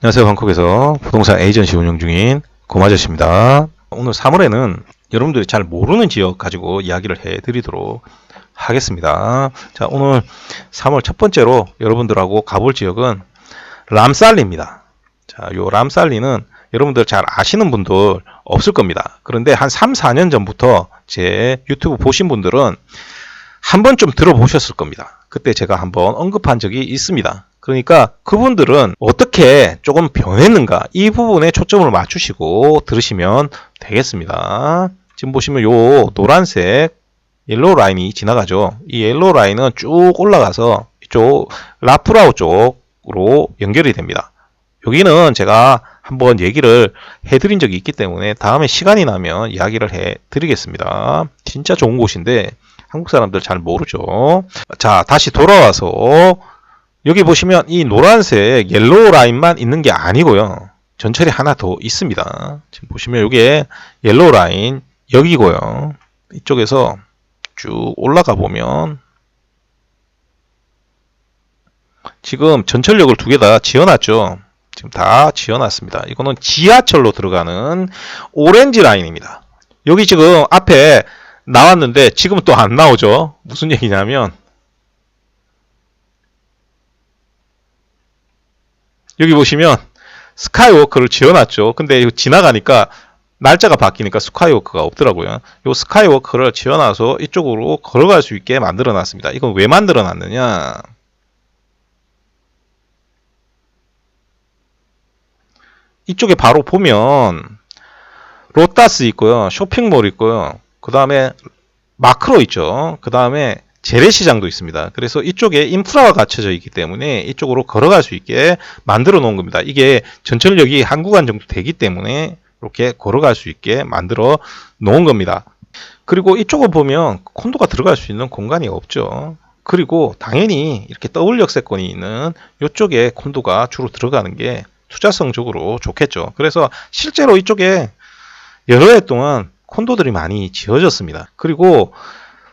안녕하세요. 방콕에서 부동산 에이전시 운영 중인 고마저씨입니다. 오늘 3월에는 여러분들이 잘 모르는 지역 가지고 이야기를 해드리도록 하겠습니다. 자, 오늘 3월 첫 번째로 여러분들하고 가볼 지역은 람살리입니다. 자, 요 람살리는 여러분들 잘 아시는 분들 없을 겁니다. 그런데 한 3, 4년 전부터 제 유튜브 보신 분들은 한 번쯤 들어보셨을 겁니다. 그때 제가 한번 언급한 적이 있습니다. 그러니까 그분들은 어떻게 조금 변했는가 이 부분에 초점을 맞추시고 들으시면 되겠습니다. 지금 보시면 요 노란색 옐로우 라인이 지나가죠. 이 옐로우 라인은 쭉 올라가서 이쪽 라프라우 쪽으로 연결이 됩니다. 여기는 제가 한번 얘기를 해드린 적이 있기 때문에 다음에 시간이 나면 이야기를 해드리겠습니다. 진짜 좋은 곳인데 한국 사람들 잘 모르죠. 자, 다시 돌아와서 여기 보시면 이 노란색 옐로우 라인만 있는 게 아니고요. 전철이 하나 더 있습니다. 지금 보시면 이게 옐로우 라인 여기고요. 이쪽에서 쭉 올라가 보면 지금 전철역을 두 개 다 지어놨죠. 지금 다 지어놨습니다. 이거는 지하철로 들어가는 오렌지 라인입니다. 여기 지금 앞에 나왔는데 지금은 또 안 나오죠. 무슨 얘기냐면 여기 보시면 스카이워크를 지어놨죠. 근데 이거 지나가니까 날짜가 바뀌니까 스카이워크가 없더라고요. 이 스카이워크를 지어놔서 이쪽으로 걸어갈 수 있게 만들어놨습니다. 이건 왜 만들어놨느냐? 이쪽에 바로 보면 로타스 있고요. 쇼핑몰 있고요. 그 다음에 마크로 있죠. 그 다음에 재래시장도 있습니다. 그래서 이쪽에 인프라가 갖춰져 있기 때문에 이쪽으로 걸어갈 수 있게 만들어 놓은 겁니다. 이게 전철역이 한 구간 정도 되기 때문에 이렇게 걸어갈 수 있게 만들어 놓은 겁니다. 그리고 이쪽을 보면 콘도가 들어갈 수 있는 공간이 없죠. 그리고 당연히 이렇게 더블 역세권이 있는 이쪽에 콘도가 주로 들어가는 게 투자성적으로 좋겠죠. 그래서 실제로 이쪽에 여러 해 동안 콘도들이 많이 지어졌습니다. 그리고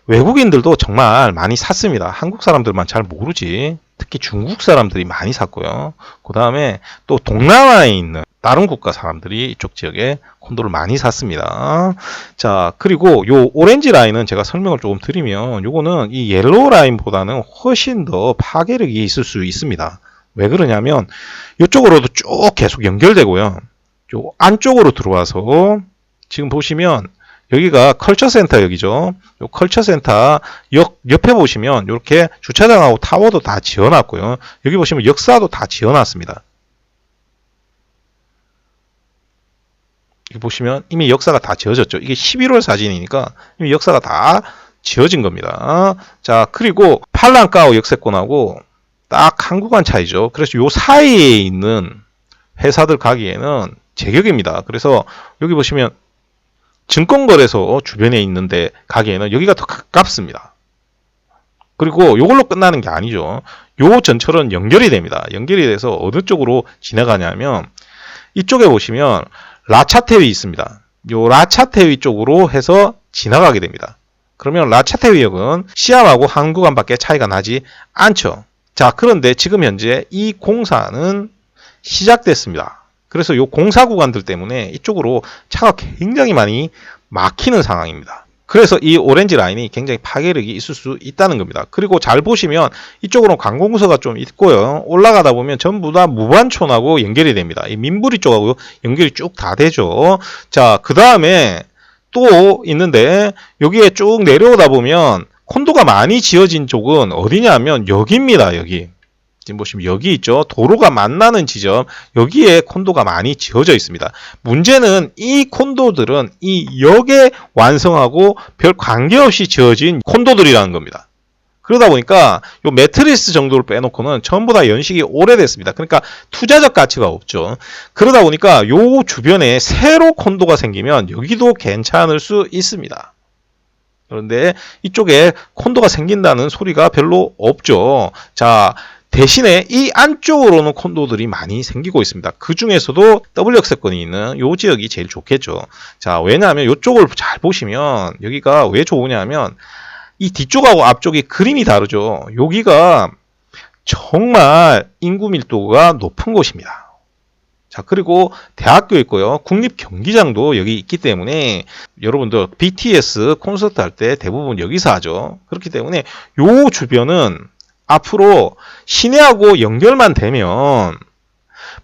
외국인들도 정말 많이 샀습니다. 한국 사람들만 잘 모르지. 특히 중국 사람들이 많이 샀고요. 그 다음에 또 동남아에 있는 다른 국가 사람들이 이쪽 지역에 콘도를 많이 샀습니다. 자, 그리고 요 오렌지 라인은 제가 설명을 조금 드리면 요거는 이 옐로우 라인보다는 훨씬 더 파괴력이 있을 수 있습니다. 왜 그러냐면 이쪽으로도 쭉 계속 연결되고요. 요 안쪽으로 들어와서 지금 보시면 여기가 컬처센터역이죠. 요 컬처센터 역 옆에 보시면 이렇게 주차장하고 타워도 다 지어놨고요. 여기 보시면 역사도 다 지어놨습니다. 여기 보시면 이미 역사가 다 지어졌죠. 이게 11월 사진이니까 이미 역사가 다 지어진 겁니다. 자, 그리고 팔랑까오 역세권하고 딱 한 구간 차이죠. 그래서 요 사이에 있는 회사들 가기에는 제격입니다. 그래서 여기 보시면 증권거래소 주변에 있는데 가기에는 여기가 더 가깝습니다. 그리고 이걸로 끝나는 게 아니죠. 요 전철은 연결이 됩니다. 연결이 돼서 어느 쪽으로 지나가냐면 이쪽에 보시면 라차테위 있습니다. 요 라차테위 쪽으로 해서 지나가게 됩니다. 그러면 라차테위역은 시암하고 한 구간밖에 차이가 나지 않죠. 자, 그런데 지금 현재 이 공사는 시작됐습니다. 그래서 요 공사 구간들 때문에 이쪽으로 차가 굉장히 많이 막히는 상황입니다. 그래서 이 오렌지 라인이 굉장히 파괴력이 있을 수 있다는 겁니다. 그리고 잘 보시면 이쪽으로 관공서가 좀 있고요. 올라가다 보면 전부 다 무반촌하고 연결이 됩니다. 이 민부리 쪽하고 연결이 쭉 다 되죠. 자, 그 다음에 또 있는데 여기에 쭉 내려오다 보면 콘도가 많이 지어진 쪽은 어디냐면 여기입니다. 여기. 지금 보시면 여기 있죠. 도로가 만나는 지점, 여기에 콘도가 많이 지어져 있습니다. 문제는 이 콘도들은 이 역에 완성하고 별 관계없이 지어진 콘도들이라는 겁니다. 그러다 보니까 요 매트리스 정도를 빼놓고는 전부 다 연식이 오래됐습니다. 그러니까 투자적 가치가 없죠. 그러다 보니까 요 주변에 새로 콘도가 생기면 여기도 괜찮을 수 있습니다. 그런데 이쪽에 콘도가 생긴다는 소리가 별로 없죠. 자, 대신에 이 안쪽으로는 콘도들이 많이 생기고 있습니다. 그 중에서도 더블 역세권이 있는 이 지역이 제일 좋겠죠. 자, 왜냐하면 이쪽을 잘 보시면 여기가 왜 좋으냐면 이 뒤쪽하고 앞쪽이 그림이 다르죠. 여기가 정말 인구 밀도가 높은 곳입니다. 자, 그리고 대학교 있고요. 국립 경기장도 여기 있기 때문에 여러분들 BTS 콘서트 할 때 대부분 여기서 하죠. 그렇기 때문에 요 주변은 앞으로 시내하고 연결만 되면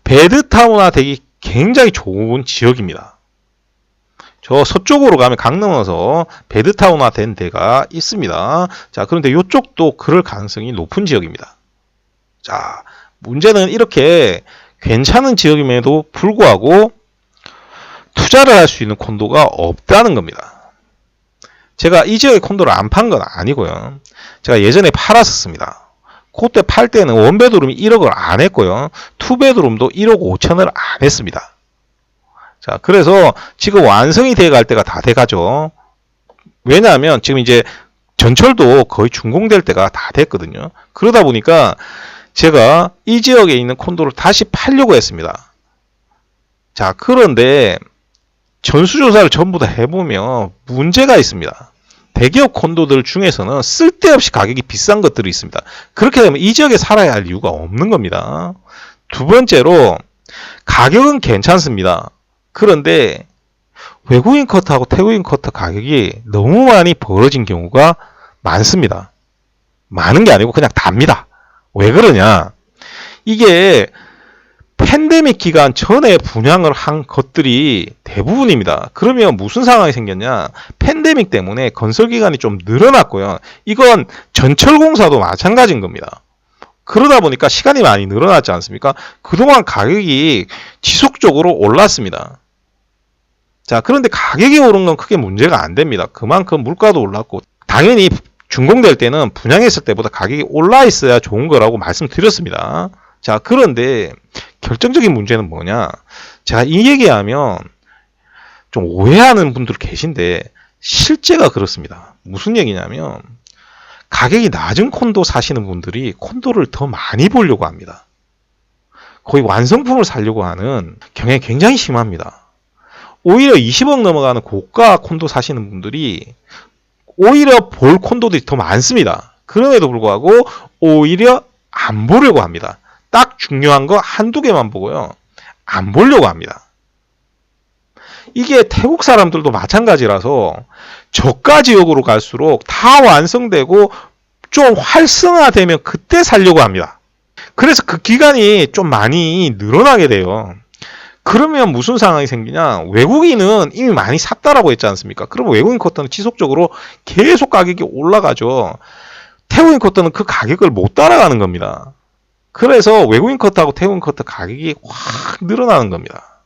배드타운화 되기 굉장히 좋은 지역입니다. 저 서쪽으로 가면 강 넘어서 배드타운화 된 데가 있습니다. 자, 그런데 이쪽도 그럴 가능성이 높은 지역입니다. 자, 문제는 이렇게 괜찮은 지역임에도 불구하고 투자를 할 수 있는 콘도가 없다는 겁니다. 제가 이 지역의 콘도를 안 판 건 아니고요. 제가 예전에 팔았었습니다. 그때 팔 때는 원베드룸이 1억을 안 했고요. 투베드룸도 1억 5천을 안 했습니다. 자, 그래서 지금 완성이 돼 갈 때가 다 돼 가죠. 왜냐하면 지금 이제 전철도 거의 준공될 때가 다 됐거든요. 그러다 보니까 제가 이 지역에 있는 콘도를 다시 팔려고 했습니다. 자, 그런데 전수조사를 전부 다 해보면 문제가 있습니다. 대기업 콘도들 중에서는 쓸데없이 가격이 비싼 것들이 있습니다. 그렇게 되면 이 지역에 살아야 할 이유가 없는 겁니다. 두 번째로 가격은 괜찮습니다. 그런데 외국인 커트하고 태국인 커트 가격이 너무 많이 벌어진 경우가 많습니다. 많은 게 아니고 그냥 답니다. 왜 그러냐? 이게 팬데믹 기간 전에 분양을 한 것들이 대부분입니다. 그러면 무슨 상황이 생겼냐? 팬데믹 때문에 건설 기간이 좀 늘어났고요. 이건 전철공사도 마찬가지인 겁니다. 그러다 보니까 시간이 많이 늘어났지 않습니까? 그동안 가격이 지속적으로 올랐습니다. 자, 그런데 가격이 오른 건 크게 문제가 안 됩니다. 그만큼 물가도 올랐고 당연히 준공될 때는 분양했을 때보다 가격이 올라 있어야 좋은 거라고 말씀드렸습니다. 자, 그런데 결정적인 문제는 뭐냐? 제가 이 얘기하면 좀 오해하는 분들 계신데 실제가 그렇습니다. 무슨 얘기냐면 가격이 낮은 콘도 사시는 분들이 콘도를 더 많이 보려고 합니다. 거의 완성품을 사려고 하는 경향이 굉장히 심합니다. 오히려 20억 넘어가는 고가 콘도 사시는 분들이 오히려 볼 콘도들이 더 많습니다. 그럼에도 불구하고 오히려 안 보려고 합니다. 딱 중요한 거 한두 개만 보고요. 안 보려고 합니다. 이게 태국 사람들도 마찬가지라서 저가 지역으로 갈수록 다 완성되고 좀 활성화되면 그때 살려고 합니다. 그래서 그 기간이 좀 많이 늘어나게 돼요. 그러면 무슨 상황이 생기냐? 외국인은 이미 많이 샀다라고 했지 않습니까? 그럼 외국인 커터는 지속적으로 계속 가격이 올라가죠. 태국인 커터는 그 가격을 못 따라가는 겁니다. 그래서 외국인 커터하고 태국인 커터 가격이 확 늘어나는 겁니다.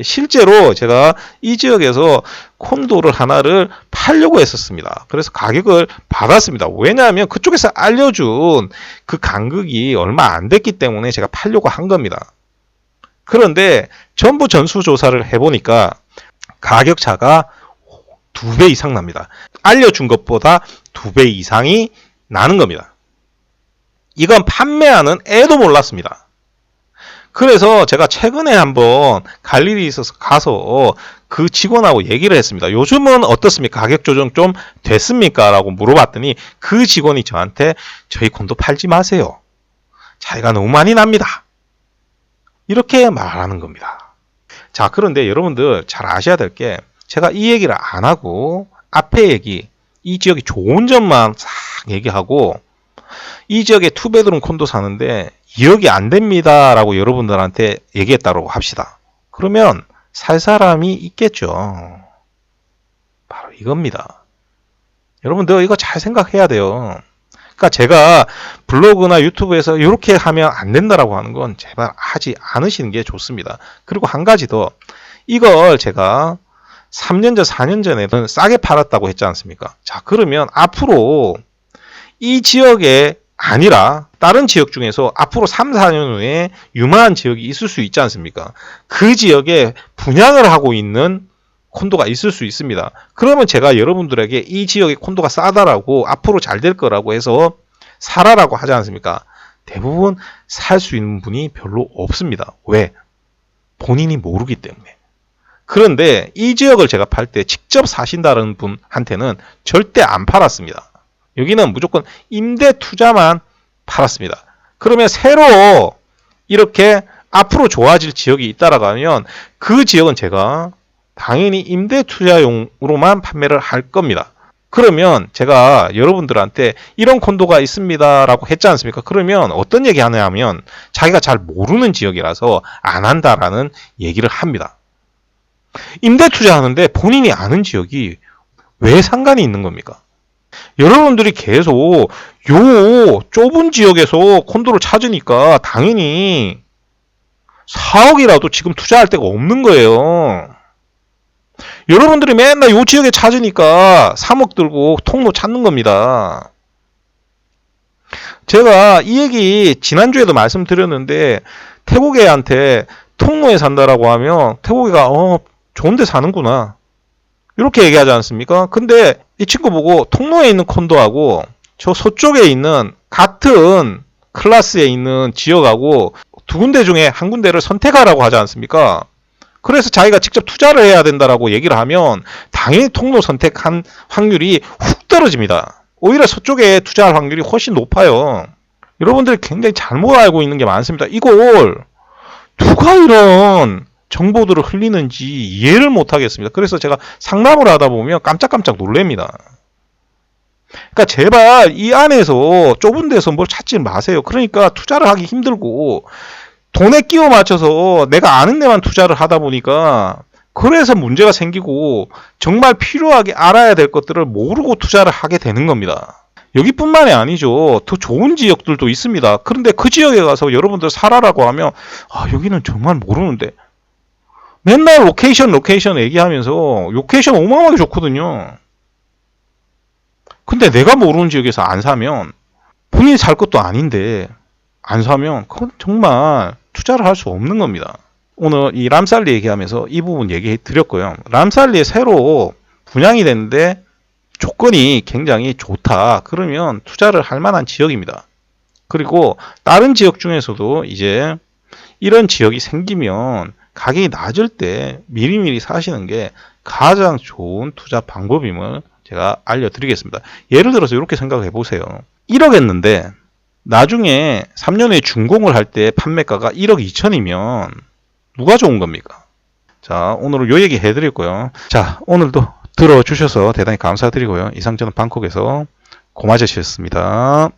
실제로 제가 이 지역에서 콘도를 하나를 팔려고 했었습니다. 그래서 가격을 받았습니다. 왜냐하면 그쪽에서 알려준 그 간극이 얼마 안 됐기 때문에 제가 팔려고 한 겁니다. 그런데 전부 전수조사를 해보니까 가격 차가 2배 이상 납니다. 알려준 것보다 2배 이상이 나는 겁니다. 이건 판매하는 애도 몰랐습니다. 그래서 제가 최근에 한번 갈 일이 있어서 가서 그 직원하고 얘기를 했습니다. 요즘은 어떻습니까? 가격 조정 좀 됐습니까? 라고 물어봤더니 그 직원이 저한테 저희 콘도 팔지 마세요. 차이가 너무 많이 납니다. 이렇게 말하는 겁니다. 자, 그런데 여러분들 잘 아셔야 될 게 제가 이 얘기를 안 하고 앞에 얘기, 이 지역이 좋은 점만 싹 얘기하고 이 지역에 투베드룸 콘도 사는데 2억이 안 됩니다 라고 여러분들한테 얘기했다고 합시다. 그러면 살 사람이 있겠죠. 바로 이겁니다. 여러분들 이거 잘 생각해야 돼요. 그러니까 제가 블로그나 유튜브에서 이렇게 하면 안 된다라고 하는 건 제발 하지 않으시는 게 좋습니다. 그리고 한 가지 더, 이걸 제가 3년 전, 4년 전에는 싸게 팔았다고 했지 않습니까? 자, 그러면 앞으로 이 지역에 아니라 다른 지역 중에서 앞으로 3, 4년 후에 유망한 지역이 있을 수 있지 않습니까? 그 지역에 분양을 하고 있는 콘도가 있을 수 있습니다. 그러면 제가 여러분들에게 이 지역의 콘도가 싸다라고 앞으로 잘 될 거라고 해서 사라라고 하지 않습니까? 대부분 살 수 있는 분이 별로 없습니다. 왜? 본인이 모르기 때문에. 그런데 이 지역을 제가 팔 때 직접 사신다는 분한테는 절대 안 팔았습니다. 여기는 무조건 임대 투자만 팔았습니다. 그러면 새로 이렇게 앞으로 좋아질 지역이 있다라고 하면 그 지역은 제가 당연히 임대 투자용으로만 판매를 할 겁니다. 그러면 제가 여러분들한테 이런 콘도가 있습니다라고 했지 않습니까? 그러면 어떤 얘기 하냐 하면 자기가 잘 모르는 지역이라서 안 한다라는 얘기를 합니다. 임대 투자하는데 본인이 아는 지역이 왜 상관이 있는 겁니까? 여러분들이 계속 요 좁은 지역에서 콘도를 찾으니까 당연히 4억이라도 지금 투자할 데가 없는 거예요. 여러분들이 맨날 요 지역에 찾으니까 3억 들고 통로 찾는 겁니다. 제가 이 얘기 지난주에도 말씀드렸는데 태국애한테 통로에 산다라고 하면 태국애가 좋은데 사는구나 이렇게 얘기하지 않습니까? 근데 이 친구 보고 통로에 있는 콘도하고 저 서쪽에 있는 같은 클래스에 있는 지역하고 두 군데 중에 한 군데를 선택하라고 하지 않습니까? 그래서 자기가 직접 투자를 해야 된다라고 얘기를 하면 당연히 통로 선택한 확률이 훅 떨어집니다. 오히려 서쪽에 투자할 확률이 훨씬 높아요. 여러분들이 굉장히 잘못 알고 있는 게 많습니다. 이걸 누가 이런 정보들을 흘리는지 이해를 못 하겠습니다. 그래서 제가 상담을 하다 보면 깜짝깜짝 놀랍니다. 그러니까 제발 이 안에서 좁은 데서 뭘 찾지 마세요. 그러니까 투자를 하기 힘들고 돈에 끼워 맞춰서 내가 아는 데만 투자를 하다 보니까 그래서 문제가 생기고 정말 필요하게 알아야 될 것들을 모르고 투자를 하게 되는 겁니다. 여기뿐만이 아니죠. 더 좋은 지역들도 있습니다. 그런데 그 지역에 가서 여러분들 살아라고 하면 여기는 정말 모르는데 맨날 로케이션 얘기하면서 로케이션 어마어마하게 좋거든요. 근데 내가 모르는 지역에서 안 사면 본인이 살 것도 아닌데 안 사면 그건 정말 투자를 할 수 없는 겁니다. 오늘 이 람살리 얘기하면서 이 부분 얘기해 드렸고요. 람살리에 새로 분양이 됐는데 조건이 굉장히 좋다. 그러면 투자를 할 만한 지역입니다. 그리고 다른 지역 중에서도 이제 이런 지역이 생기면 가격이 낮을 때 미리미리 사시는 게 가장 좋은 투자 방법임을 제가 알려드리겠습니다. 예를 들어서 이렇게 생각해 보세요. 1억 했는데 나중에 3년 후에 준공을 할 때 판매가가 1억 2천이면 누가 좋은 겁니까? 자, 오늘은 요 얘기 해드렸고요. 자, 오늘도 들어주셔서 대단히 감사드리고요. 이상 저는 방콕에서 고마저씨였습니다.